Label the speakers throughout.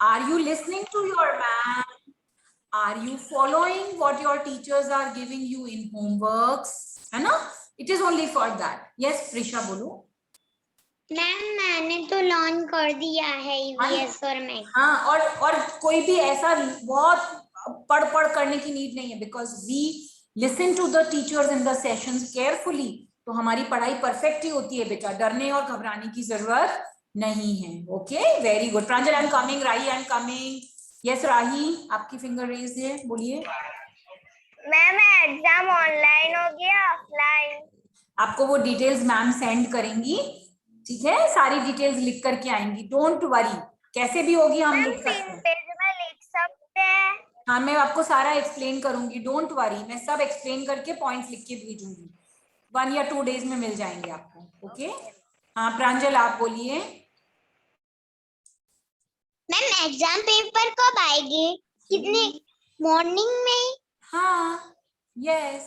Speaker 1: Are you listening to your ma'am? Are you following what your teachers are giving you in homeworks? है ना? It is only for that. Yes, Prisha बोलो.
Speaker 2: Ma'am मैंने तो learn कर दिया है EVS और मैथ.
Speaker 1: हाँ, और कोई भी ऐसा बहुत पढ़ करने की नीड नहीं है, because we listen to the teachers in the sessions carefully. तो हमारी पढ़ाई परफेक्ट ही होती है बेटा, डरने और घबराने की जरूरत नहीं है. Okay, very good. Pranjal I am coming. Rahi I am coming. Yes Rahi, आपकी फिंगर रेज है, बोलिए.
Speaker 2: मैम एग्जाम ऑनलाइन हो गया ऑफलाइन?
Speaker 1: आपको वो डिटेल्स मैम सेंड करेंगी, ठीक है? सारी डिटेल्स लिख करके आएंगी. डोंट वरी, कैसे भी होगी हम लिख सकते हैं.
Speaker 2: पेज में लिख सकते हैं?
Speaker 1: हाँ, मैं आपको सारा एक्सप्लेन करूंगी. डोंट वरी, मैं सब एक्सप्लेन करके पॉइंट्स लिख के भेजूंगी. 1 या 2 डेज में मिल जाएंगे आपको. ओके. हाँ प्रांजल, आप बोलिए.
Speaker 2: मैम एग्जाम पेपर कब आएगी? कितने मॉर्निंग में?
Speaker 1: हाँ, यस.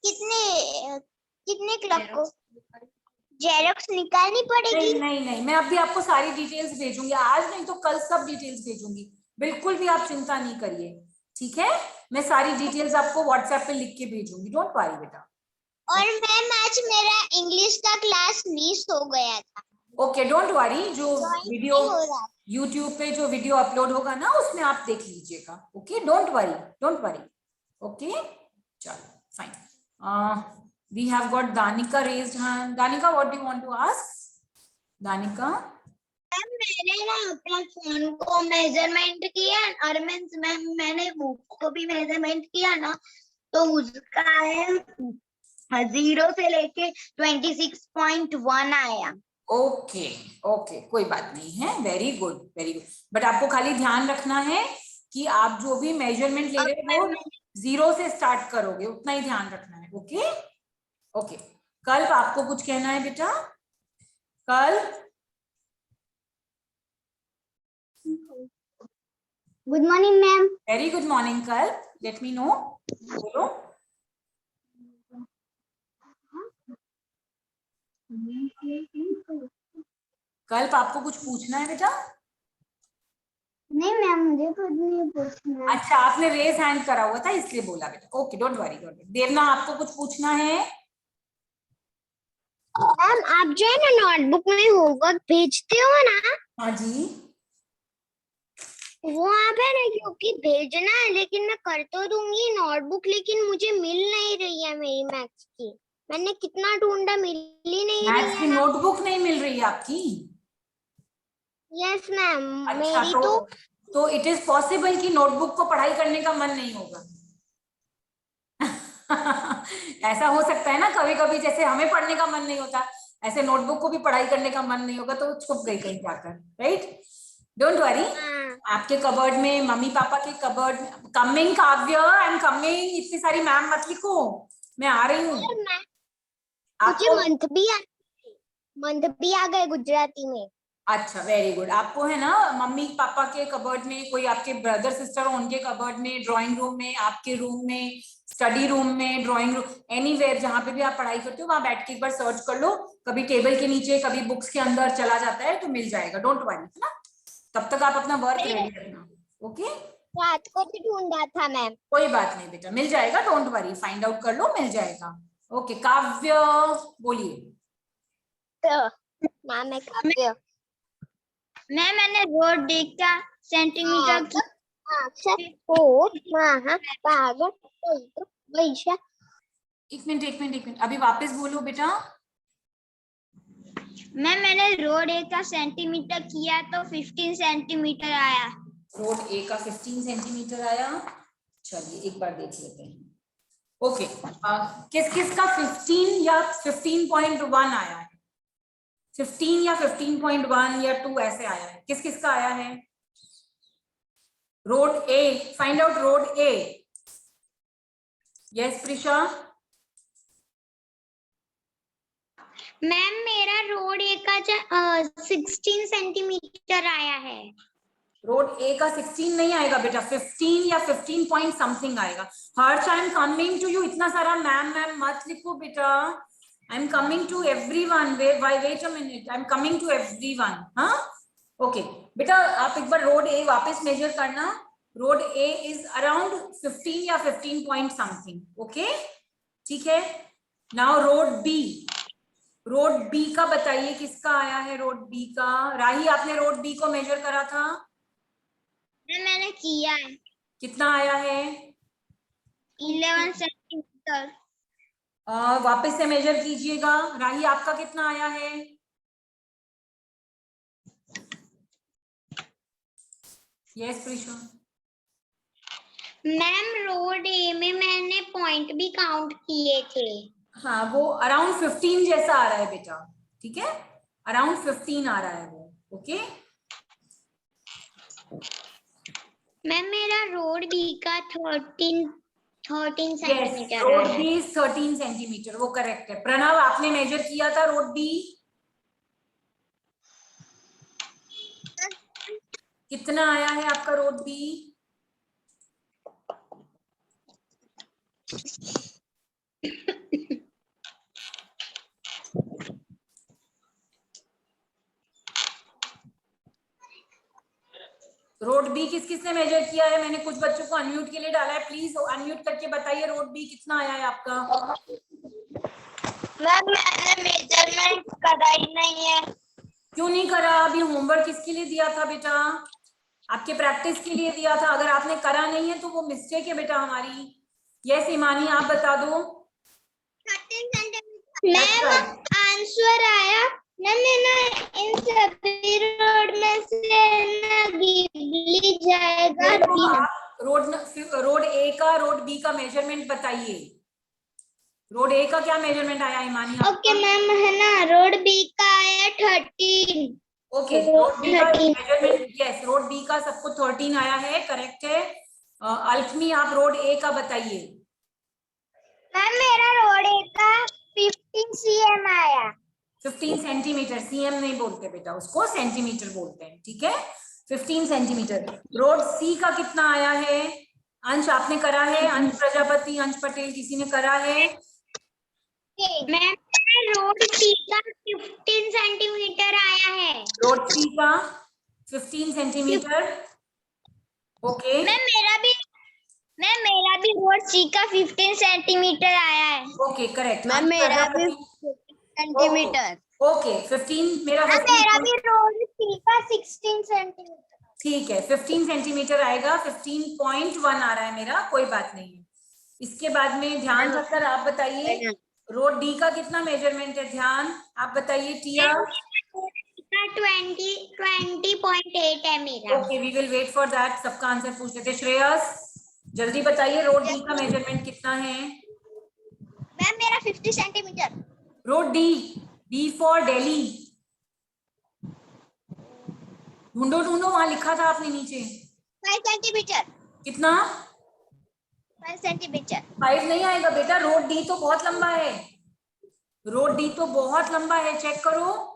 Speaker 2: कितने क्लब को जेरोक्स निकालनी पड़ेगी?
Speaker 1: नहीं, मैं अभी आपको सारी डिटेल्स भेजूंगी. आज नहीं तो कल सब डिटेल्स भेजूंगी. बिल्कुल भी आप चिंता नहीं करिए, ठीक है? मैं सारी डिटेल्स आपको व्हाट्सएप पे लिख के भेजूंगी. डोंट वरी बेटा.
Speaker 2: और मैम आज मेरा इंग्लिश का क्लास मिस हो गया था.
Speaker 1: Okay, don't worry. जो वीडियो YouTube पे जो वीडियो अपलोड होगा ना, उसमें आप देख लीजिएगा. Okay, don't worry. ओके, चलो fine. We have got Danika raised hand. Danika, what do you want to ask? Danika?
Speaker 2: मैंने ना अपना फोन को मेजरमेंट किया और मैंने बुक को भी मेजरमेंट किया ना, तो उसका है 0 से लेके 26.1 आया.
Speaker 1: ओके, कोई बात नहीं है. Very good. बट आपको खाली ध्यान रखना है कि आप जो भी मेजरमेंट ले रहे हो 0 से स्टार्ट करोगे, उतना ही ध्यान रखना है. ओके. कल आपको कुछ कहना है बेटा? कल
Speaker 2: good morning ma'am.
Speaker 1: Very good morning. कल लेट मी नो. बोलो. कल आपको कुछ पूछना है बेटा?
Speaker 2: नहीं मैम, मुझे कुछ नहीं पूछना.
Speaker 1: अच्छा, आपने रेज हैंड करा हुआ था इसलिए बोला बेटा. Okay, don't worry. देवना, आपको कुछ पूछना है?
Speaker 2: मैम आप जो है ना नोटबुक में होमवर्क भेजते हो ना?
Speaker 1: हाँ जी.
Speaker 2: वो आप है ना, क्योंकि भेजना है, लेकिन मैं कर तो दूंगी नोटबुक, लेकिन मुझे मिल नहीं रही है मेरी मैथ्स की. मैंने कितना ढूंढा, मिल ही नहीं रही है.
Speaker 1: मैथ्स की नोटबुक नहीं मिल रही है आपकी?
Speaker 2: Yes ma'am.
Speaker 1: अच्छा,
Speaker 2: मेरी
Speaker 1: तो इट इज पॉसिबल कि नोटबुक को पढ़ाई करने का मन नहीं होगा. ऐसा हो सकता है ना, कभी कभी जैसे हमें पढ़ने का मन नहीं होता, ऐसे नोटबुक को भी पढ़ाई करने का मन नहीं होगा, तो छुप गई कहीं जाकर. Right, don't worry. आपके कबर्ड में, मम्मी पापा के कबर्ड में. कमिंग काव्य, आई एम कमिंग. इतनी सारी मैम मत लिखो, मैं आ रही हूँ.
Speaker 2: मुझे मंथ भी आ गए गुजराती में.
Speaker 1: अच्छा, वेरी गुड. आपको है ना मम्मी पापा के कबर्ड में, कोई आपके ब्रदर सिस्टर हो उनके कबर्ड में, ड्राइंग रूम में, आपके रूम में, स्टडी रूम में, ड्राइंग रूम, एनीवेयर जहां पे भी आप पढ़ाई करते हो वहां बैठ के एक बार सर्च कर लो. कभी टेबल के नीचे, कभी बुक्स के अंदर चला जाता है तो मिल जाएगा. डोंट वरी, है ना? तब तक आप अपना वर्क रेडी रखना. ओके,
Speaker 2: रात को भी ढूंढा था मैम.
Speaker 1: कोई बात नहीं बेटा, मिल जाएगा. डोंट वरी, फाइंड आउट कर लो, मिल जाएगा. ओके, काव्य बोलिए.
Speaker 2: काव्य. मैंने रोड देखा सेंटीमीटर की.
Speaker 1: एक मिनट, अभी वापस बोलो बेटा.
Speaker 2: मैंने रोड ए का सेंटीमीटर किया तो 15 सेंटीमीटर आया.
Speaker 1: रोड ए का 15 सेंटीमीटर आया. चलिए एक बार देख लेते हैं. ओके, किस का 15 या 15.1 आया है? 15 या 15.1 या 2 ऐसे आया है. किस का आया है? रोड ए. फाइंड आउट रोड ए. यस प्रिशा.
Speaker 2: मैम मेरा रोड ए का 16 सेंटीमीटर आया है.
Speaker 1: रोड ए का 16 नहीं आएगा बेटा, 15 या 15 पॉइंट समथिंग आएगा. Harsh, I am coming to you. इतना सारा मैम मत लिखो बेटा. I am coming to everyone. Wait a minute, I am coming to everyone. हाँ, ओके बेटा, आप एक बार रोड ए वापस मेजर करना। रोड ए इज अराउंड 15 या 15 पॉइंट समथिंग। ओके ठीक है। Now road B, road B का बताइए किसका आया है रोड बी का। राही, आपने रोड बी को मेजर करा था,
Speaker 2: मैंने किया है।
Speaker 1: कितना आया है?
Speaker 2: 11 सेंटीमीटर।
Speaker 1: वापस से मेजर कीजिएगा। राही, आपका कितना आया है? यस प्रीशा।
Speaker 2: मैम रोड ए में मैंने पॉइंट भी काउंट किए थे।
Speaker 1: हाँ, वो अराउंड 15 जैसा आ रहा है बेटा, ठीक है, अराउंड 15 आ रहा है वो। ओके
Speaker 2: मैम मेरा रोड बी का 13 सेंटीमीटर
Speaker 1: रोड
Speaker 2: है।
Speaker 1: बी 13 सेंटीमीटर, वो करेक्ट है। प्रणव, आपने मेजर किया था रोड बी, कितना आया है आपका रोड बी? रोड बी किस किसने मेजर किया है? मैंने कुछ बच्चों को अनम्यूट के लिए डाला है, प्लीज अनम्यूट करके बताइए रोड बी कितना आया है आपका।
Speaker 2: मैम मैंने मेजरमेंट करा ही नहीं है।
Speaker 1: क्यों नहीं करा? अभी होमवर्क किसके लिए दिया था बेटा? आपके प्रैक्टिस के लिए दिया था। अगर आपने करा नहीं है तो वो मिस्टेक है बेटा हमारी। यस ईमानी, आप बता दो।
Speaker 2: 13 सेंटीमीटर। मैम आंसर आया ना, मैंने इन सभी रोड में से ना गिबली जाएगा।
Speaker 1: रोड ए का रोड बी का मेजरमेंट बताइए। रोड ए का क्या मेजरमेंट आया ईमानी?
Speaker 2: ओके मैम, है ना, रोड बी का आया 13।
Speaker 1: ओके, रोड बी का मेजरमेंट, यस रोड बी का सबको 13 आया है, करेक्ट है। अल्फमी, आप रोड ए का बताइए।
Speaker 2: मैम मेरा रोड ए का 15 cm आया।
Speaker 1: 15 सेंटीमीटर, सीएम नहीं बोलते बेटा, उसको सेंटीमीटर बोलते हैं, ठीक है। 15 सेंटीमीटर। रोड सी का कितना आया है? अंश, आपने करा है? अंश प्रजापति, अंश पटेल, किसी ने करा है?
Speaker 2: मैम रोड सी का 15 सेंटीमीटर आया है।
Speaker 1: रोड सी का 15 सेंटीमीटर, ओके।
Speaker 2: मैम मेरा भी रोड सी का 15 सेंटीमीटर आया है।
Speaker 1: Okay correct.
Speaker 2: मैम मेरा भी सेंटीमीटर।
Speaker 1: ओके 15, मेरा
Speaker 2: मैम
Speaker 1: 15
Speaker 2: मेरा भी रोड सी का 16 सेंटीमीटर।
Speaker 1: ठीक है, 15 सेंटीमीटर आएगा, 15.1 आ रहा है मेरा, कोई बात नहीं है। इसके बाद में ध्यान रखकर आप बताइए रोड डी का कितना मेजरमेंट है? ध्यान, आप बताइए टिया।
Speaker 2: 20.8 है मेरा।
Speaker 1: Okay, we will wait for that, सबका आंसर पूछ लेते। श्रेयस, जल्दी बताइए रोड डी का मेजरमेंट कितना है?
Speaker 2: मैम मेरा 50 centimetre.
Speaker 1: Road D, D for Delhi. ढूंढो ढूंढो, वहां लिखा था आपने नीचे।
Speaker 2: 5 सेंटीमीटर।
Speaker 1: कितना?
Speaker 2: 5 सेंटीमीटर।
Speaker 1: 5 नहीं आएगा बेटा, रोड डी तो बहुत लंबा है, रोड डी तो बहुत लंबा है, चेक करो।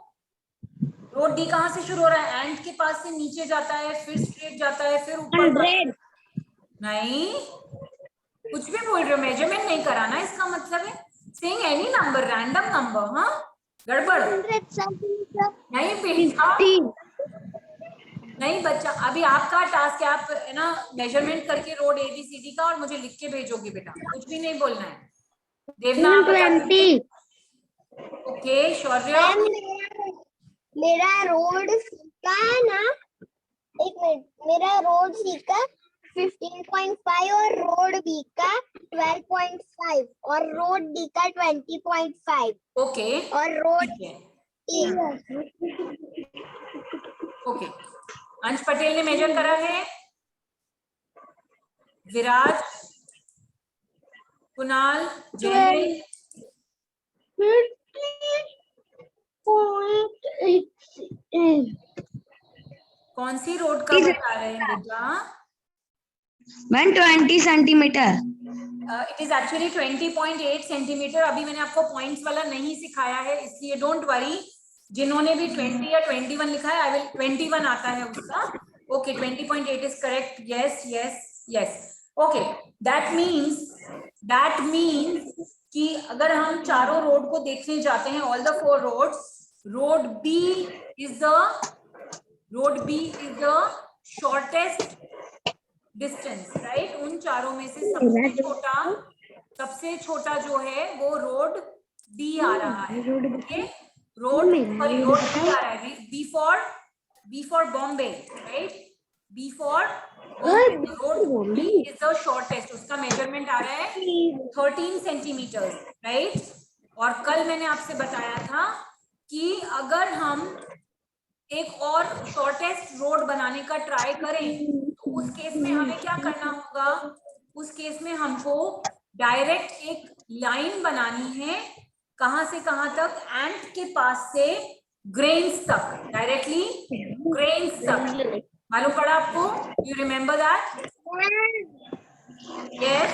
Speaker 1: रोड डी कहाँ से शुरू हो रहा है? एंड के पास से नीचे जाता है, फिर स्ट्रेट जाता है, फिर ऊपर।
Speaker 2: 100।
Speaker 1: नहीं, कुछ भी बोल रहे हो, मेजरमेंट नहीं कराना, इसका मतलब है saying any number, random number. हाँ, गड़बड़
Speaker 2: 100 सेंटीमीटर।
Speaker 1: नहीं बेटा, नहीं बच्चा, अभी आपका टास्क है, आप है ना मेजरमेंट करके रोड ABCD का और मुझे लिख के भेजोगी बेटा, कुछ भी नहीं बोलना है। देवना, आप बता दीजिए। ओके शौर्य,
Speaker 2: मेरा रोड का ना, एक मिनट, मेरा रोड सी का 15.5 और रोड बी का 12.5 और रोड डी का 20.5
Speaker 1: ओके
Speaker 2: और रोड
Speaker 1: ए। ओके, अंश पटेल ने मेजर करा है। विराज, कुणाल, जयंत, कौन सी रोड का बता रहे हैं बेटा?
Speaker 3: 120 centimetre.
Speaker 1: It is actually 20.8 centimetre. अभी मैंने आपको पॉइंट्स वाला नहीं सिखाया है, इसलिए डोंट वरी। जिन्होंने भी 20 या 21 लिखा है, आई विल 21 आता है उसका। Okay 20.8 is correct. Yes yes yes. Okay, that means कि अगर हम चारों रोड को देखने जाते हैं, all the 4 roads, road B is the road B is the shortest distance, right? उन चारों में से सबसे छोटा जो है वो रोड बी आ रहा है। ओके, रोड बी आ रहा है। B for Bombay, right? B for Bombay, road B is the shortest, उसका मेजरमेंट आ रहा है 13 सेंटीमीटर्स, राइट? और कल मैंने आपसे बताया था कि अगर हम एक और शॉर्टेस्ट रोड बनाने का ट्राई करें तो उस केस में हमें क्या करना होगा? उस केस में हमको डायरेक्ट एक लाइन बनानी है, कहां से कहां तक? एंट के पास से ग्रेन्स तक, डायरेक्टली ग्रेन्स तक। मालूम पड़ा आपको? You remember that? यस।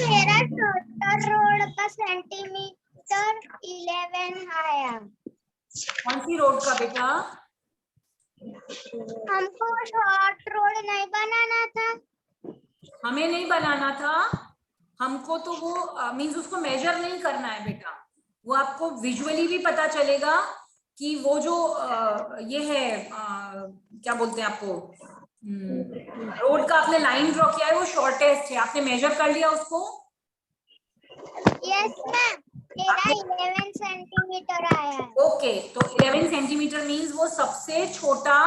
Speaker 2: मेरा टोटल रोड का सेंटीमीटर 11 आया।
Speaker 1: कौन सी रोड का बेटा?
Speaker 2: हमको शॉर्ट रोड नहीं बनाना था।
Speaker 1: हमें नहीं बनाना था, हमको तो वो मीन्स उसको मेजर नहीं करना है बेटा। वो आपको विजुअली भी पता चलेगा कि वो जो ये है क्या बोलते हैं आपको, रोड का आपने लाइन ड्रॉ किया है वो शॉर्टेस्ट है, आपने मेजर कर लिया उसको?
Speaker 2: यस मैम, मेरा 11 सेंटीमीटर आया है।
Speaker 1: ओके, तो 11 सेंटीमीटर मीन्स वो सबसे छोटा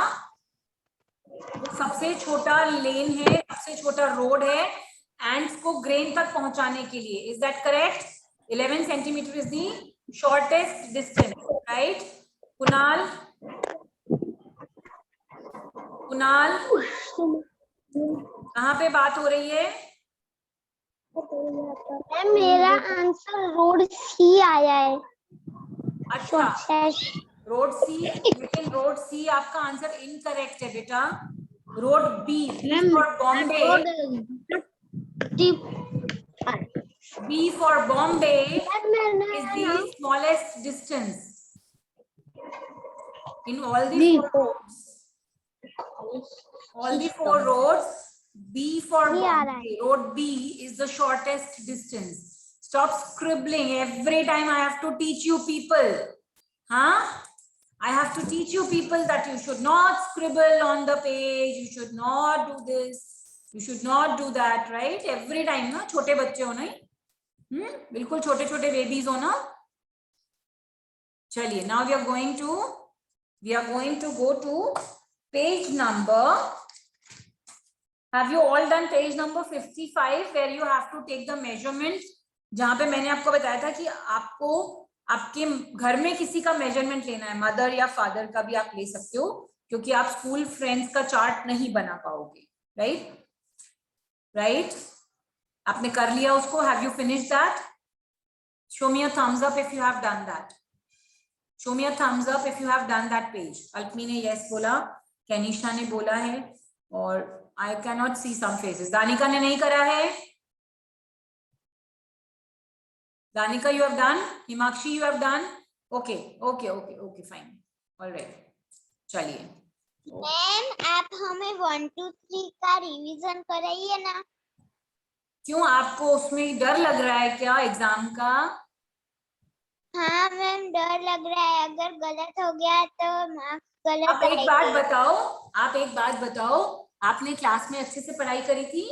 Speaker 1: लेन है, सबसे छोटा रोड है एंड्स को ग्रेन तक पहुंचाने के लिए। Is that correct? 11 centimetre is the shortest distance, right? Kunal कहाँ पे बात हो रही है?
Speaker 2: मेरा आंसर रोड सी आया है।
Speaker 1: अच्छा, रोड सी, लेकिन रोड सी आपका आंसर इनकरेक्ट है बेटा। Road B for Bombay, B for Bombay is the smallest distance in all the four roads. B for Bombay, road B is the shortest distance. Stop scribbling every time. I have to teach you people, huh? I have to teach you people that you should not scribble on the page. You should not do this. You should not do that, right? Every time, ना छोटे बच्चे हो नहीं? बिल्कुल छोटे छोटे babies हो ना? चलिए, now we are going to go to page number. Have you all done page number 55 where you have to take the measurement? जहां पे मैंने आपको बताया था कि आपको आपके घर में किसी का मेजरमेंट लेना है, मदर या फादर का भी आप ले सकते हो, क्योंकि आप स्कूल फ्रेंड्स का चार्ट नहीं बना पाओगे, राइट? आपने कर लिया उसको? Have you finished that? Show me a thumbs up if you have done that. Show me a thumbs up if you have done that page. अल्पमी ने yes बोला, कैनिशा ने बोला है, और I cannot see some faces. दानिका ने नहीं करा है? दानिका, you have done? Himakshi, you have done? Okay, fine. All right. चलिए।
Speaker 2: मैम, आप हमें 1 2 3 का रिवीजन कराइए ना।
Speaker 1: क्यों, आपको उसमें डर लग रहा है क्या एग्जाम का?
Speaker 2: हाँ मैम, डर लग रहा है, अगर गलत हो गया तो मार्क्स गलत।
Speaker 1: आप एक बात बताओ, आपने क्लास में अच्छे से पढ़ाई करी थी?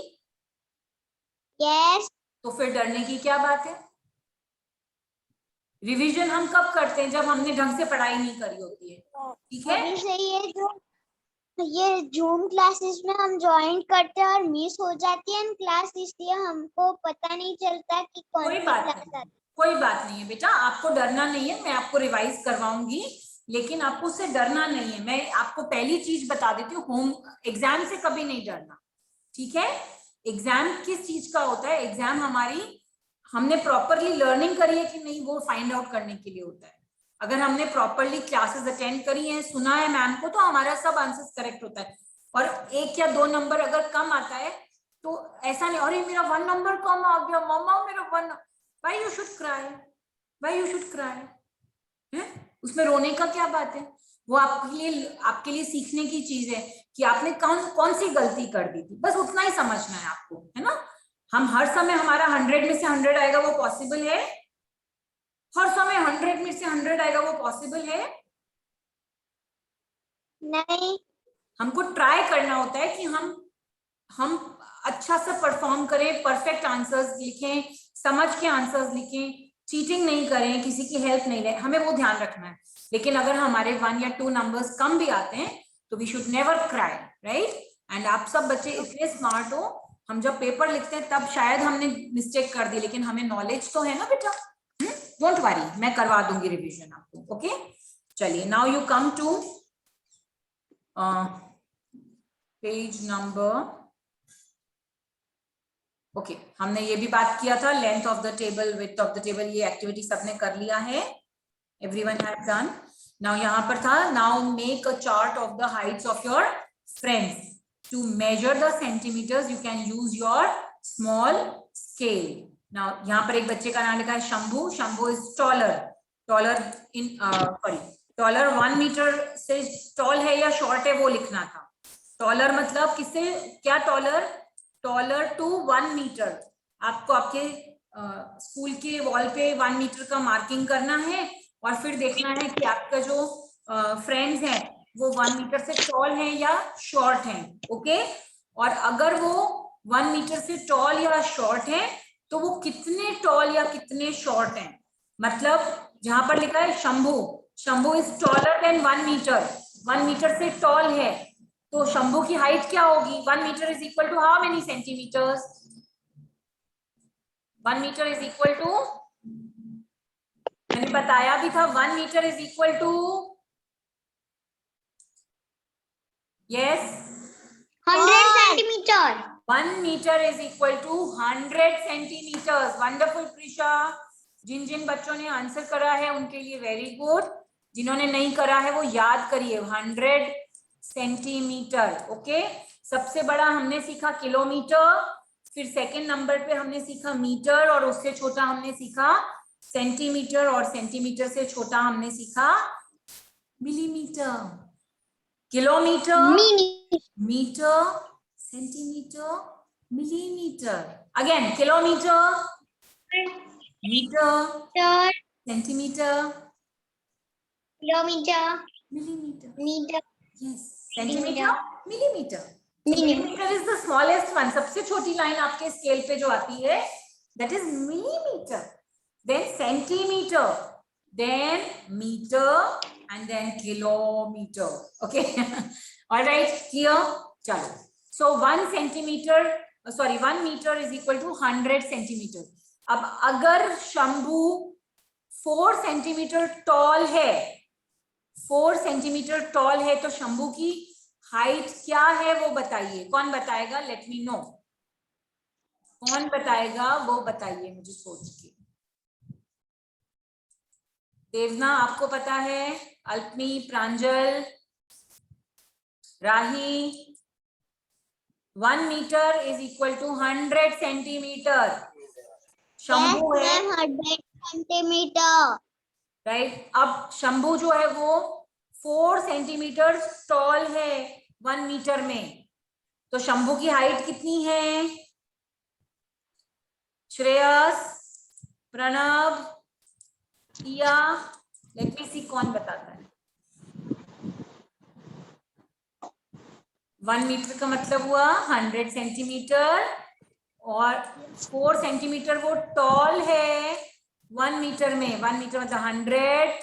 Speaker 2: यस।
Speaker 1: तो फिर डरने की क्या बात है? रिवीजन हम कब करते हैं? जब हमने ढंग से पढ़ाई नहीं करी होती है, ठीक है?
Speaker 2: अभी से ये जून क्लासेस में हम ज्वाइन करते हैं और मिस हो जाती है क्लास, इसलिए हमको पता नहीं चलता कि कौन सी क्लास आती है।
Speaker 1: कोई बात नहीं है बेटा, आपको डरना नहीं है, मैं आपको रिवाइज करवाऊंगी, लेकिन आपको उससे डरना नहीं है। मैं आपको पहली चीज बता देती हूँ, एग्जाम से कभी नहीं डरना, ठीक है? एग्जाम किस चीज का होता है? एग्जाम हमने प्रॉपरली लर्निंग करी है कि नहीं, वो फाइंड आउट करने के लिए होता है। अगर हमने प्रॉपरली क्लासेस अटेंड करी हैं, सुना है मैम को, तो हमारा सब आंसर्स करेक्ट होता है। और 1 या 2 नंबर अगर कम आता है तो ऐसा नहीं, अरे मेरा 1 नंबर कम आ गया मम्मा, मेरा 1। Why you should cry? है? उसमें रोने का क्या बात है? वो आपके लिए सीखने की चीज है कि आपने कौन सी गलती कर दी थी, बस उतना ही समझना है आपको, है ना? हम हर समय हमारा 100 में से 100 आएगा वो पॉसिबल है? हर समय 100 में से 100 आएगा वो पॉसिबल है?
Speaker 2: नहीं।
Speaker 1: हमको ट्राई करना होता है कि हम अच्छा सा परफॉर्म करें, परफेक्ट आंसर्स लिखें, समझ के आंसर्स लिखें, चीटिंग नहीं करें, किसी की हेल्प नहीं लें, हमें वो ध्यान रखना है। लेकिन अगर हमारे 1 या 2 नंबर्स कम भी आते हैं तो we should never cry, right. And आप सब बच्चे इतने स्मार्ट हो, हम जब पेपर लिखते हैं तब शायद हमने मिस्टेक कर दी, लेकिन हमें नॉलेज तो है ना बेटा। डोंट वरी, मैं करवा दूंगी रिवीजन आपको। ओके, चलिए now you come to page number. Okay, हमने ये भी बात किया था, length of the table, width of the table, ये एक्टिविटी सबने कर लिया है, एवरीवन हैव डन। नाउ यहाँ पर था, now make a chart of the heights of your friends, to measure the centimetres you can use your small scale. Now यहाँ पर एक बच्चे का नाम लिखा है Shambhu. Shambhu is taller in sorry, taller 1 metre से टॉल है या शॉर्ट है वो लिखना था। टॉलर मतलब किससे क्या, टॉलर टू 1 मीटर। आपको आपके स्कूल के वॉल पे 1 मीटर का मार्किंग करना है और फिर देखना है कि आपका जो फ्रेंड्स हैं वो 1 मीटर से टॉल हैं या शॉर्ट हैं। ओके, और अगर वो 1 मीटर से टॉल या शॉर्ट है तो वो कितने टॉल या कितने शॉर्ट हैं। मतलब जहां पर लिखा है Shambhu, Shambhu is taller than 1 metre, 1 metre से टॉल है, तो शंभू की हाइट क्या होगी? 1 metre is equal to how many centimetres? 1 metre is equal to, मैंने बताया भी था, 1 metre is equal to, yes,
Speaker 2: 100 centimetre.
Speaker 1: 1 metre is equal to 100 centimetres. Wonderful Prisha, जिन जिन बच्चों ने आंसर करा है उनके लिए वेरी गुड, जिन्होंने नहीं करा है वो याद करिए 100 सेंटीमीटर। ओके, सबसे बड़ा हमने सीखा किलोमीटर, फिर सेकंड नंबर पे हमने सीखा मीटर, और उससे छोटा हमने सीखा सेंटीमीटर, और सेंटीमीटर से छोटा हमने सीखा millimetre. Kilometre, metre, centimetre, millimetre. Again kilometre, metre, centimetre,
Speaker 2: kilometre,
Speaker 1: millimetre.
Speaker 2: Metre,
Speaker 1: Yes, centimetre, millimetre. Millimetre is the smallest one, सबसे छोटी लाइन आपके स्केल पे जो आती है that is millimetre, then centimetre, then metre, and then kilometre. Okay, alright, clear? चलो, so 1 centimetre, sorry 1 metre is equal to 100 centimetre. अब अगर शंभू 4 सेंटीमीटर टॉल है, 4 सेंटीमीटर टॉल है, तो शंभू की हाइट क्या है वो बताइए। कौन बताएगा? लेट मी नो, कौन बताएगा वो बताइए मुझे सोच के। देवना आपको पता है, Alpani, Pranjal, Rahi. 1 metre is equal to 100 centimetre. Shambhu है
Speaker 2: 100 सेंटीमीटर।
Speaker 1: राइट। अब शंभू जो है वो 4 सेंटीमीटर टॉल है 1 मीटर में, तो शंभू की हाइट कितनी है? श्रेयस, प्रणव, किया, लेट मी सी कौन बताता है। 1 मीटर का मतलब हुआ 100 सेंटीमीटर, और 4 सेंटीमीटर वो टॉल है 1 मीटर में। 1 मीटर मतलब 100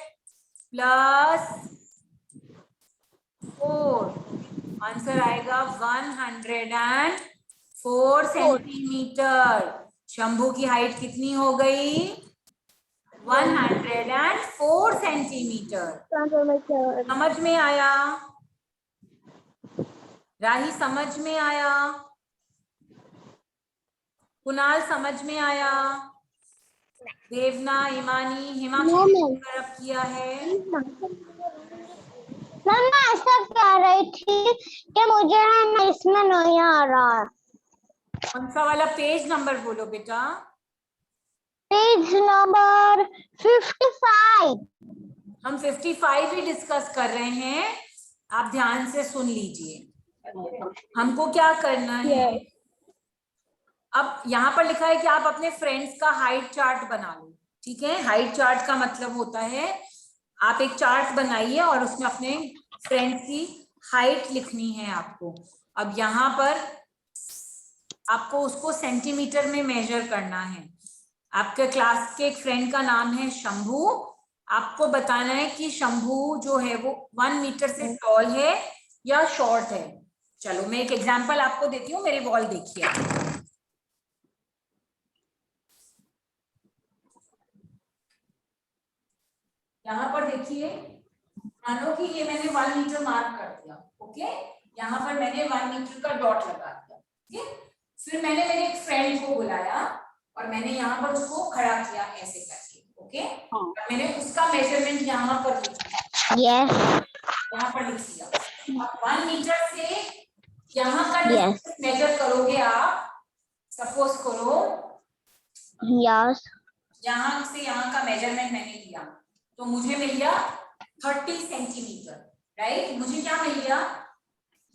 Speaker 1: प्लस 4, आंसर आएगा 104 सेंटीमीटर। शंभू की हाइट कितनी हो गई? 104 सेंटीमीटर। समझ में आया? राही समझ में आया? कुणाल समझ में आया? देवना, इमानी, हिमांशु ने किया है।
Speaker 2: मैं ऐसा कह रही थी कि मुझे ना इसमें नहीं आ रहा।
Speaker 1: कौन सा वाला पेज नंबर बोलो बेटा?
Speaker 2: Page number 55।
Speaker 1: हम 55 ही डिस्कस कर रहे हैं, आप ध्यान से सुन लीजिए। हमको क्या करना है, अब यहाँ पर लिखा है कि आप अपने फ्रेंड्स का हाइट चार्ट बना लो। ठीक है, हाइट चार्ट का मतलब होता है आप एक चार्ट बनाइए और उसमें अपने फ्रेंड्स की हाइट लिखनी है आपको। अब यहाँ पर आपको उसको सेंटीमीटर में मेजर करना है। आपके क्लास के एक फ्रेंड का नाम है शंभू। आपको बताना है कि शंभू जो है वो 1 मीटर से टॉल है या शॉर्ट है। चलो मैं एक एग्जांपल आपको देती हूँ, मेरी वॉल देखिए। यहाँ पर देखिए, मानो कि ये मैंने 1 मीटर मार्क कर दिया। ओके, यहाँ पर मैंने 1 मीटर का डॉट लगा दिया। ओके, फिर मैंने मेरे एक फ्रेंड को बुलाया और मैंने यहाँ पर उसको खड़ा किया ऐसे करके। ओके, और मैंने उसका मेजरमेंट यहाँ पर लिख दिया। यहाँ पर लिख दिया। अब 1 मीटर से यहाँ का डिस्टेंस मेजर करोगे आप। सपोज करो यहाँ से यहाँ का मेजरमेंट मैंने लिया तो मुझे मिल गया 30 सेंटीमीटर। राइट, मुझे क्या मिल गया?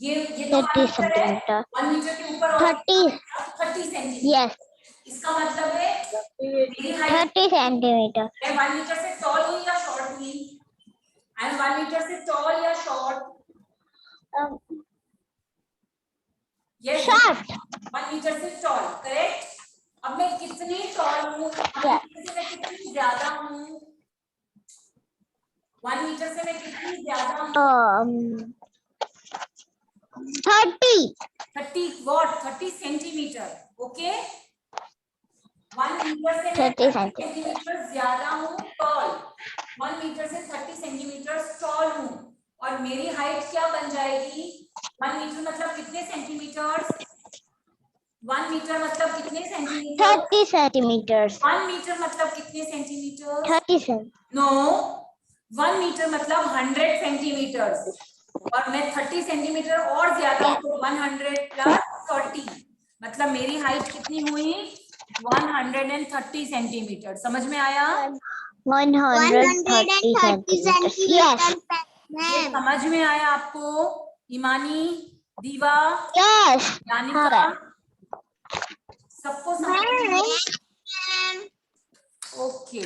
Speaker 1: ये तो 1 मीटर है, 1 मीटर के ऊपर और 30 सेंटीमीटर। इसका मतलब है मेरी हाइट
Speaker 2: 30 सेंटीमीटर।
Speaker 1: मैं 1 मीटर से टॉल हुई या शॉर्ट हुई? आई एम 1 मीटर से टॉल या शॉर्ट?
Speaker 2: शॉर्ट।
Speaker 1: 1 मीटर से टॉल, करेक्ट। अब मैं कितनी टॉल हूँ? 1 मीटर से मैं कितनी ज्यादा हूँ? 1 मीटर से मैं कितनी ज्यादा हूँ? 30 व्हाट? 30 सेंटीमीटर। ओके, 1 मीटर से मैं 30 सेंटीमीटर ज्यादा हूँ, टॉल। 1 मीटर से 30 सेंटीमीटर टॉल हूँ और मेरी हाइट क्या बन जाएगी? 1 मीटर मतलब कितने सेंटीमीटर? 1 मीटर मतलब कितने सेंटीमीटर?
Speaker 2: 30 सेंटीमीटर।
Speaker 1: 1 मीटर मतलब कितने सेंटीमीटर?
Speaker 2: 30 सेंटीमीटर।
Speaker 1: नो, 1 मीटर मतलब 100 सेंटीमीटर और मैं 30 सेंटीमीटर और ज्यादा हूँ तो 100 प्लस 30 मतलब मेरी हाइट कितनी हुई? 130 सेंटीमीटर। समझ में आया?
Speaker 2: 130 सेंटीमीटर।
Speaker 1: ये समझ में आया आपको? इमानी, दीवा, यानिका, सबको समझ में? ओके,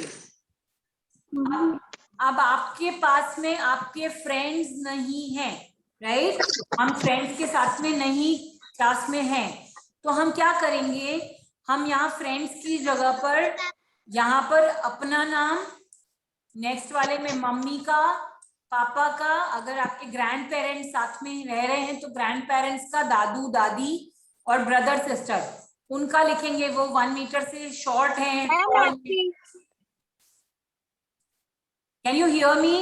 Speaker 1: अब आपके पास में आपके फ्रेंड्स नहीं हैं, राइट? हम फ्रेंड्स के साथ में नहीं क्लास में हैं, तो हम क्या करेंगे? हम यहाँ फ्रेंड्स की जगह पर यहाँ पर अपना नाम, नेक्स्ट वाले में मम्मी का, पापा का, अगर आपके ग्रैंड पेरेंट्स साथ में रह रहे हैं तो ग्रैंड पेरेंट्स का, दादू दादी और ब्रदर सिस्टर, उनका लिखेंगे। वो 1 मीटर से शॉर्ट हैं। Can you hear me?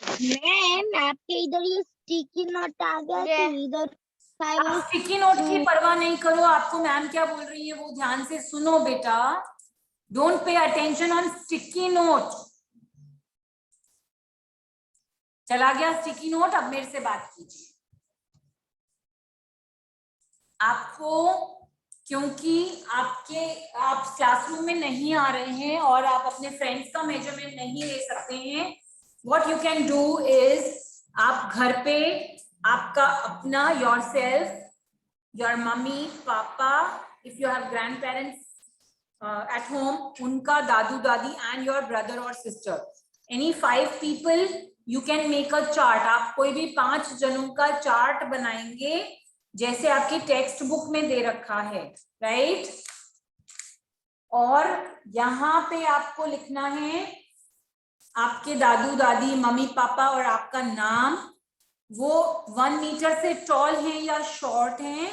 Speaker 2: Ma'am आपके इधर ये स्टिकी नोट आ गया तो इधर
Speaker 1: आप स्टिकी नोट की परवाह नहीं करो। आपको मैम क्या बोल रही है वो ध्यान से सुनो बेटा। Don't pay attention on sticky note. चला गया स्टिकी नोट? अब मेरे से बात कीजिए। आपको, क्योंकि आप क्लासरूम में नहीं आ रहे हैं और आप अपने फ्रेंड्स का मेजरमेंट नहीं ले सकते हैं, what you can do is, आप घर पे आपका अपना yourself, your mummy papa, if you have grand parents at home, उनका दादू दादी एंड योर ब्रदर और sister, any 5 people, you can make a chart. आप कोई भी 5 जनों का चार्ट बनाएंगे जैसे आपकी टेक्स्ट बुक में दे रखा है, राइट? और यहाँ पे आपको लिखना है आपके दादू दादी, मम्मी पापा और आपका नाम। वो 1 मीटर से टॉल हैं या शॉर्ट हैं?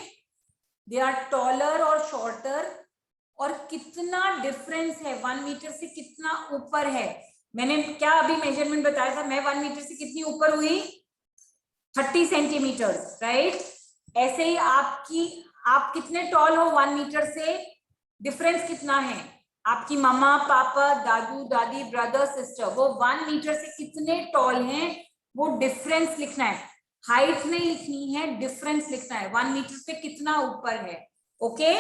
Speaker 1: दे आर टॉलर और शॉर्टर। और कितना डिफरेंस है 1 मीटर से कितना ऊपर है? मैंने क्या अभी मेजरमेंट बताया था? मैं 1 मीटर से कितनी ऊपर हुई? 30 सेंटीमीटर, राइट? ऐसे ही आप कितने टॉल हो 1 मीटर से? डिफरेंस कितना है? आपकी मम्मा पापा, दादू दादी, ब्रदर सिस्टर, वो 1 मीटर से कितने टॉल हैं, वो डिफरेंस लिखना है। हाइट नहीं लिखनी है, डिफरेंस लिखना है। 1 मीटर से कितना ऊपर है। Okay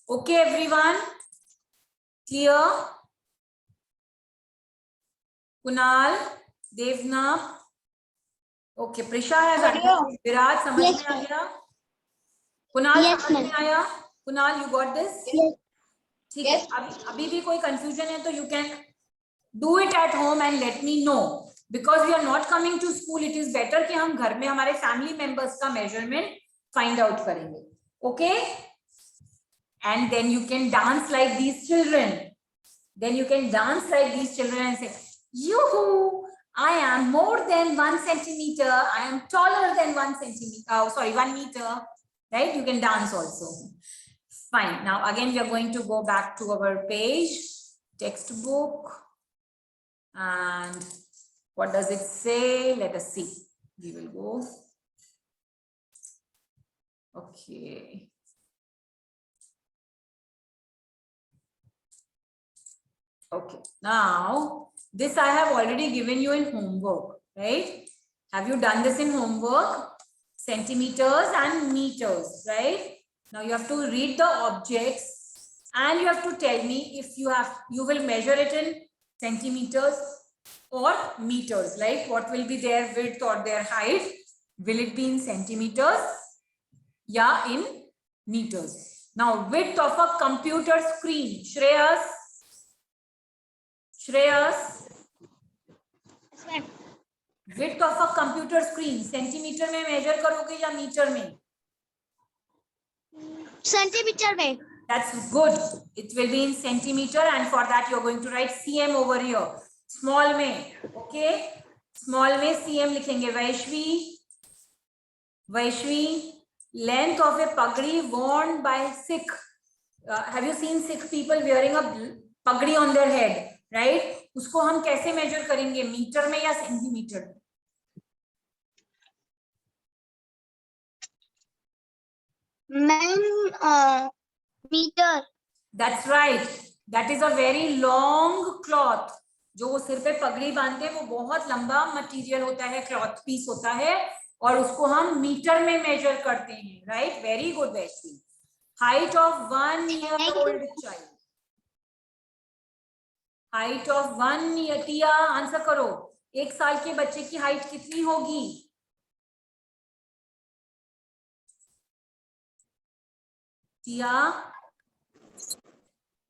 Speaker 1: okay everyone, clear? Kunal, Devnath, okay, Prisha है, विराज, समझ में आ गया? कुणाल समझ में आया? Kunal, you got this? ठीक है। अभी भी कोई कंफ्यूजन है तो you can do it at home and let me know. Because we are not coming to school, it is better कि हम घर में हमारे फैमिली मेंबर्स का मेजरमेंट फाइंड आउट करेंगे. Okay, and then you can dance like these children. Then you can dance like these children and say, yoo-hoo, I am more than 1 centimeter. I am taller than 1 centimeter. Oh, sorry, 1 meter. Right? You can dance also. Fine. Now, again, we are going to go back to our page, textbook. And what does it say? Let us see. We will go. Okay. Okay, now this I have already given you in homework, right? Have you done this in homework? Centimeters and meters, right? Now you have to read the objects and you have to tell me if you will measure it in centimeters or meters, like what will be their width or their height? Will it be in centimeters? Yeah, in meters. Now width of a computer screen, Shreyas. Width of a computer screen centimetre में measure करोगे या metre में?
Speaker 2: Centimetre में.
Speaker 1: That's good. It will be in centimeter, and for that you are going to write cm over here. Small में, okay? Small में cm लिखेंगे. Vaishvi, length of a pagdi worn by Sikh. Have you seen Sikh people wearing a pagdi on their head? Right, उसको हम कैसे measure करेंगे, metre में या centimetre?
Speaker 2: Ma'am metre.
Speaker 1: That's right. That is a very long cloth. जो वो सिर पे पगड़ी बांधते हैं वो बहुत लंबा मटेरियल होता है, क्लॉथ पीस होता है, और उसको हम मीटर में मेजर करते हैं. Right, very good Vaishvi. Height of 1 year old child. Height of 1 year. Tiya answer करो, 1 साल के बच्चे की हाइट कितनी होगी? टिया,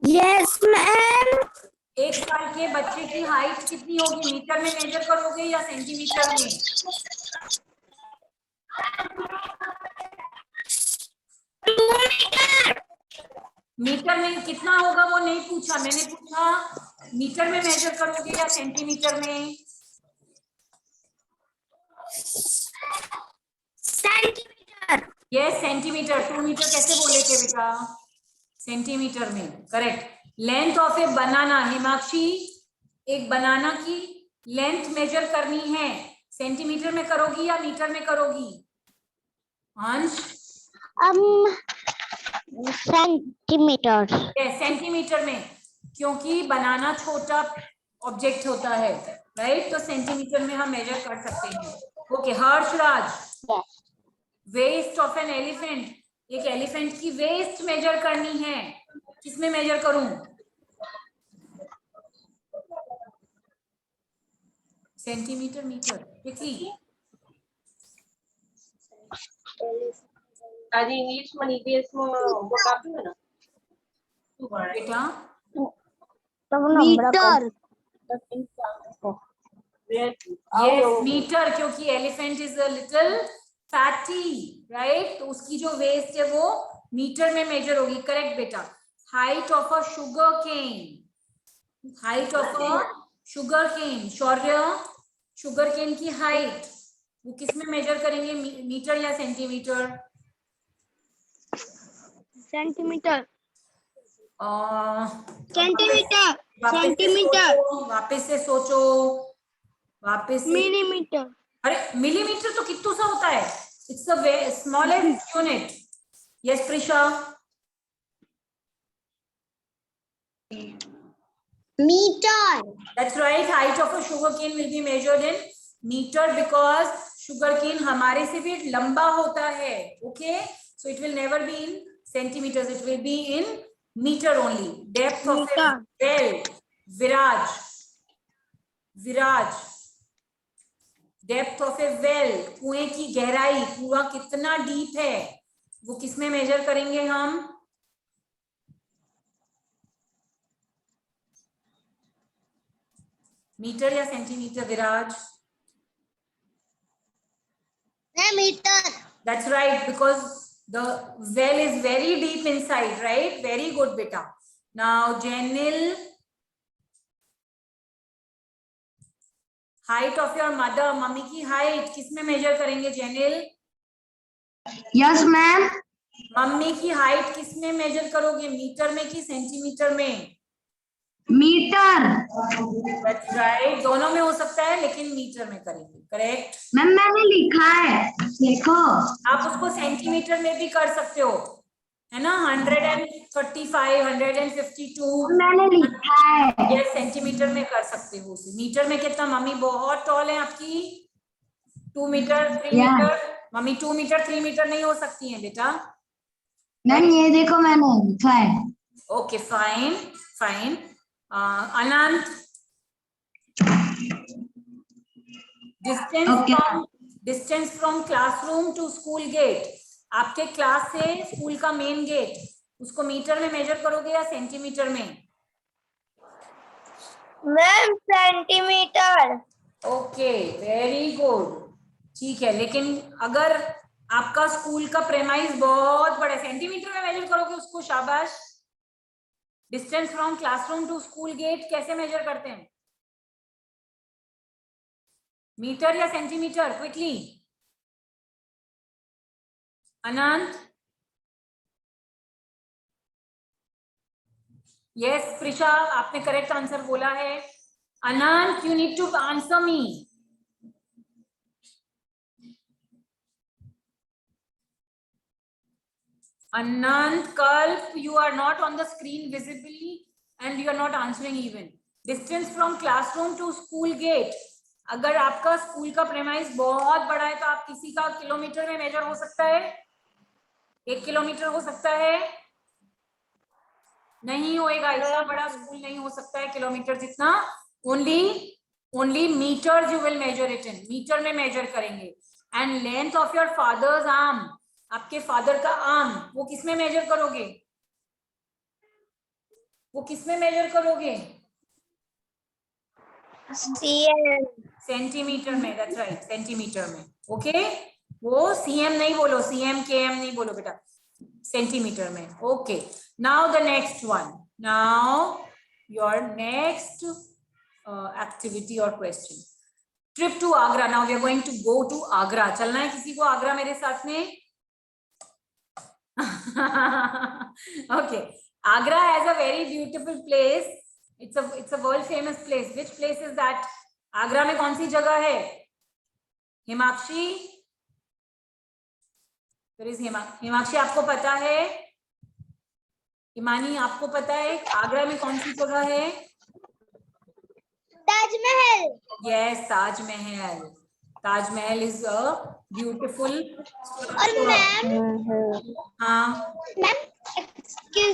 Speaker 2: यस मैम.
Speaker 1: 1 साल के बच्चे की हाइट कितनी होगी? मीटर में मेजर करोगे या सेंटीमीटर में? मीटर में कितना होगा वो नहीं पूछा, मैंने पूछा मीटर में मेजर करोगे या सेंटीमीटर में?
Speaker 2: सेंटीमीटर.
Speaker 1: Yes, centimetre. 2 मीटर कैसे बोले थे बेटा? सेंटीमीटर में, करेक्ट. लेंथ ऑफ ए बनाना, हिमाक्षी, एक बनाना की लेंथ मेजर करनी है, सेंटीमीटर में करोगी या मीटर में करोगी? अंश,
Speaker 2: सेंटीमीटर.
Speaker 1: यस, सेंटीमीटर में, क्योंकि बनाना छोटा ऑब्जेक्ट होता है, राइट? तो सेंटीमीटर में हम मेजर कर सकते हैं. Okay, Harshraj, waist of an elephant, एक एलिफेंट की वेस्ट मेजर करनी है, किसमें मेजर करूं? Centimetre, metre? क्विकली.
Speaker 3: అది ఇంగ్లీష్ మన ఈబీఎస్ వొకాబులరీ है ना
Speaker 1: बेटा
Speaker 2: मीटर.
Speaker 1: यस, मीटर, क्योंकि elephant is a little fatty, right? तो उसकी जो वेस्ट है वो मीटर में मेजर होगी. करेक्ट बेटा. Height of a sugar cane, height of a sugar cane, Shaurya, sugar cane की हाइट वो किस में मेजर करेंगे, मीटर या सेंटीमीटर?
Speaker 2: सेंटीमीटर.
Speaker 1: सेंटीमीटर. वापस से सोचो.
Speaker 2: मिलीमीटर.
Speaker 1: अरे मिलीमीटर तो कितनों सा होता है? It's a smallest unit. Yes Prisha.
Speaker 2: Metre.
Speaker 1: That's right. Height of a sugarcane will be measured in meter because sugarcane हमारे से भी लंबा होता है. Okay, so it will never be in centimeters. It will be in meter only. Depth of a well, Viraj. Depth of a well, कुएं की गहराई, कुआं कितना डीप है वो किसमें मेजर करेंगे हम? मीटर या centimetre Viraj?
Speaker 2: Metre.
Speaker 1: That's right, because the well is very deep inside, right? Very good, beta. Now, Jenil, height of your mother, मम्मी की height किसमें measure करेंगे जेनिल?
Speaker 2: Yes ma'am.
Speaker 1: मम्मी की height किसमें measure करोगे, मीटर में कि सेंटीमीटर में?
Speaker 2: मीटर।
Speaker 1: That's right, दोनों में हो सकता है लेकिन मीटर में करेंगे, करेक्ट?
Speaker 2: मैम मैंने लिखा है, देखो।
Speaker 1: आप उसको सेंटीमीटर में भी कर सकते हो, है ना? 135, 152
Speaker 2: मैंने लिखा है।
Speaker 1: ये सेंटीमीटर में कर सकते हो उसे। मीटर में कितना? मम्मी बहुत टॉल है आपकी, 2 metre 3 metre. Mummy 2 metre 3 metre नहीं हो सकती है बेटा।
Speaker 2: मैम ये देखो मैंने लिखा है।
Speaker 1: Okay fine fine. Anant, distance from classroom to school gate, आपके क्लास से स्कूल का मेन गेट, उसको मीटर में मेजर करोगे या सेंटीमीटर में?
Speaker 2: Ma'am centimetre.
Speaker 1: Okay very good, ठीक है। लेकिन अगर आपका स्कूल का प्रेमाइस बहुत बड़ा, सेंटीमीटर में मेजर करोगे उसको, शाबाश। Distance from classroom to school gate कैसे मेजर करते हैं? मीटर या centimetre? Quickly Anant. Yes Prisha, आपने करेक्ट आंसर बोला है। Anant you need to answer me. Anant, Kalp, you are not on the screen visibly and you are not answering even. Distance from classroom to school gate. अगर आपका school का premise बहुत बड़ा है तो आप किसी का किलोमीटर में मेजर हो सकता है? 1 किलोमीटर हो सकता है? नहीं होएगा, इतना बड़ा स्कूल नहीं हो सकता है किलोमीटर जितना। Only metre you will measure it in, metre में मेजर करेंगे। And length of your father's arm, आपके फादर का आर्म, वो किसमें मेजर करोगे? वो किसमें मेजर करोगे? सेंटीमीटर में, दैट्स राइट, सेंटीमीटर में। ओके, वो सीएम नहीं बोलो, सीएम केएम नहीं बोलो बेटा, सेंटीमीटर में। Okay, now the next one, now your next activity और question, trip to Agra. Now we are going to go to Agra. चलना है किसी को आगरा मेरे साथ में? Okay, Agra has a very beautiful place. It's a world famous place. Which place is that? Agra में कौन सी जगह है? हिमाक्षी, Where is हिमाक्षी, आपको पता है? हिमानी, आपको पता है आगरा में कौन सी जगह है?
Speaker 2: Taj Mahal.
Speaker 1: Yes, Taj Mahal. Taj Mahal is a beautiful
Speaker 2: और मैम,
Speaker 1: हाँ,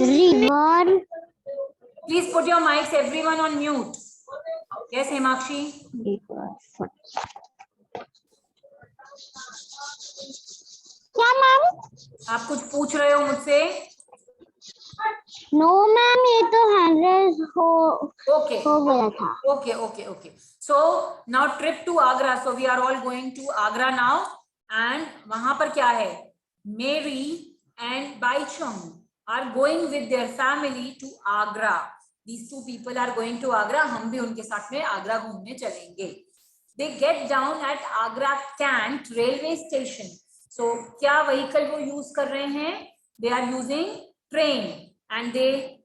Speaker 2: river.
Speaker 1: please put your mics everyone on mute. Yes, Himakshi.
Speaker 2: क्या मैम?
Speaker 1: आप कुछ पूछ रहे हो मुझसे?
Speaker 2: नो मैम, ये तो 100
Speaker 1: Okay.
Speaker 2: हो गया था।
Speaker 1: Okay. So now trip to Agra. So we are all going to Agra now. And वहां पर क्या है? Mary and Baichung are going with their family to Agra. These two people are going to Agra. हम भी उनके साथ में आगरा घूमने चलेंगे। They get down at Agra Cant railway station. So क्या व्हीकल वो यूज कर रहे हैं? They are using train and they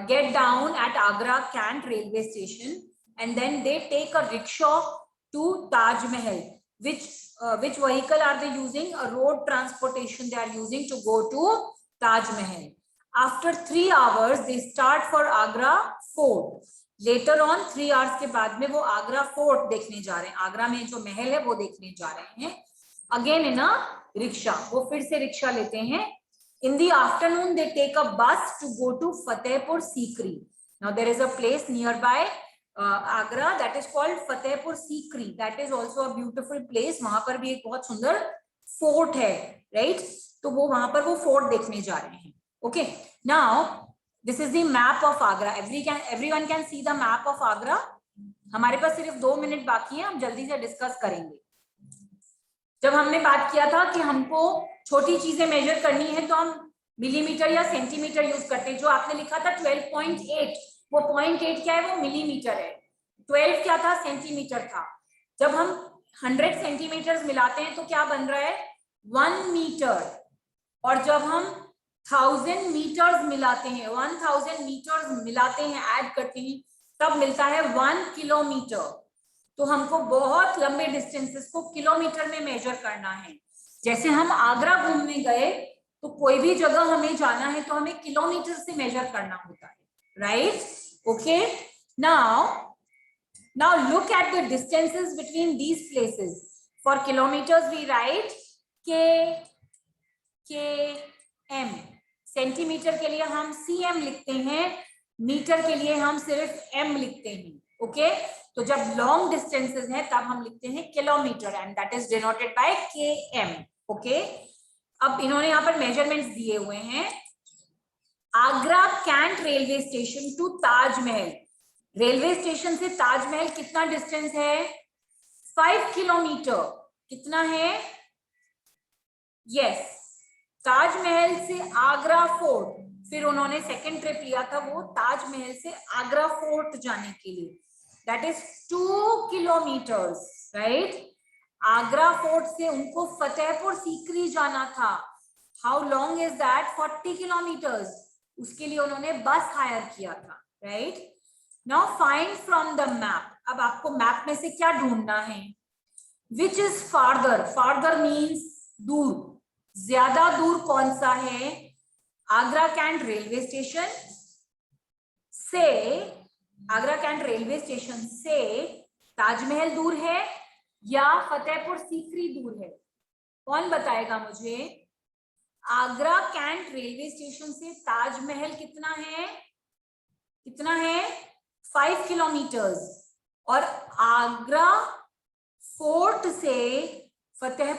Speaker 1: get down at Agra Cant railway station and then they take a rickshaw to Taj Mahal. Which vehicle are they using? A road transportation they are using to go to Taj Mahal. After 3 hours they start for Agra Fort. Later on 3 hours के बाद में वो Agra fort देखने जा रहे हैं। आगरा में जो महल है वो देखने जा रहे हैं। Again in a rickshaw, वो फिर से रिक्शा लेते हैं। In the afternoon they take a bus to go to Fatehpur Sikri. Now there is a place nearby Agra that is called Fatehpur Sikri. That is also a beautiful place. वहां पर भी एक बहुत सुंदर fort है, right? तो वो वहां पर वो फोर्ट देखने जा रहे हैं। Okay, now this is the map of Agra. Everyone can see the map of Agra. हमारे पास सिर्फ 2 मिनट बाकी है, हम जल्दी से डिस्कस करेंगे। जब हमने बात किया था कि हमको छोटी चीजें मेजर करनी है तो हम मिलीमीटर या सेंटीमीटर यूज करते हैं। जो आपने लिखा था 12.8, वो 0.8 क्या है, वो मिलीमीटर है। 12 क्या था, सेंटीमीटर था। जब हम 100 सेंटीमीटर मिलाते हैं तो क्या बन रहा है, 1 मीटर। और जब हम 1000 मीटर्स मिलाते हैं, 1000 मीटर्स मिलाते हैं, ऐड करते हैं, तब मिलता है 1 किलोमीटर। तो हमको बहुत लंबे डिस्टेंसेस को किलोमीटर में मेजर करना है। जैसे हम आगरा घूमने गए तो कोई भी जगह हमें जाना है तो हमें किलोमीटर से मेजर करना होता है, right? Okay, now look at the distances between these places. For kilometers we write km, centimetre के लिए हम cm लिखते हैं, मीटर के लिए हम सिर्फ m लिखते हैं। ओके, तो जब लॉन्ग डिस्टेंसेस है तब हम लिखते हैं kilometre, and that is denoted by km। Okay, अब इन्होंने यहाँ पर मेजरमेंट्स दिए हुए हैं। Agra cantt railway station to Taj Mahal, railway station से ताजमहल कितना डिस्टेंस है, 5 किलोमीटर। कितना है, यस, ताजमहल से आगरा फोर्ट, फिर उन्होंने सेकंड ट्रिप लिया था वो ताजमहल से आगरा फोर्ट जाने के लिए, that is 2 kilometres, right? Agra fort से उनको फतेहपुर सीकरी जाना था, how long is that, 40 kilometres. उसके लिए उन्होंने बस हायर किया था, right? Now find from the map, अब आपको मैप में से क्या ढूंढना है, which is farther, farther means दूर, ज्यादा दूर कौन सा है, आगरा कैंट रेलवे स्टेशन से, आगरा कैंट रेलवे स्टेशन से ताजमहल दूर है या फतेहपुर सीकरी दूर है, कौन बताएगा मुझे? आगरा कैंट रेलवे स्टेशन से ताजमहल कितना है, कितना है, 5 किलोमीटर्स, और आगरा फोर्ट से फतेहपुर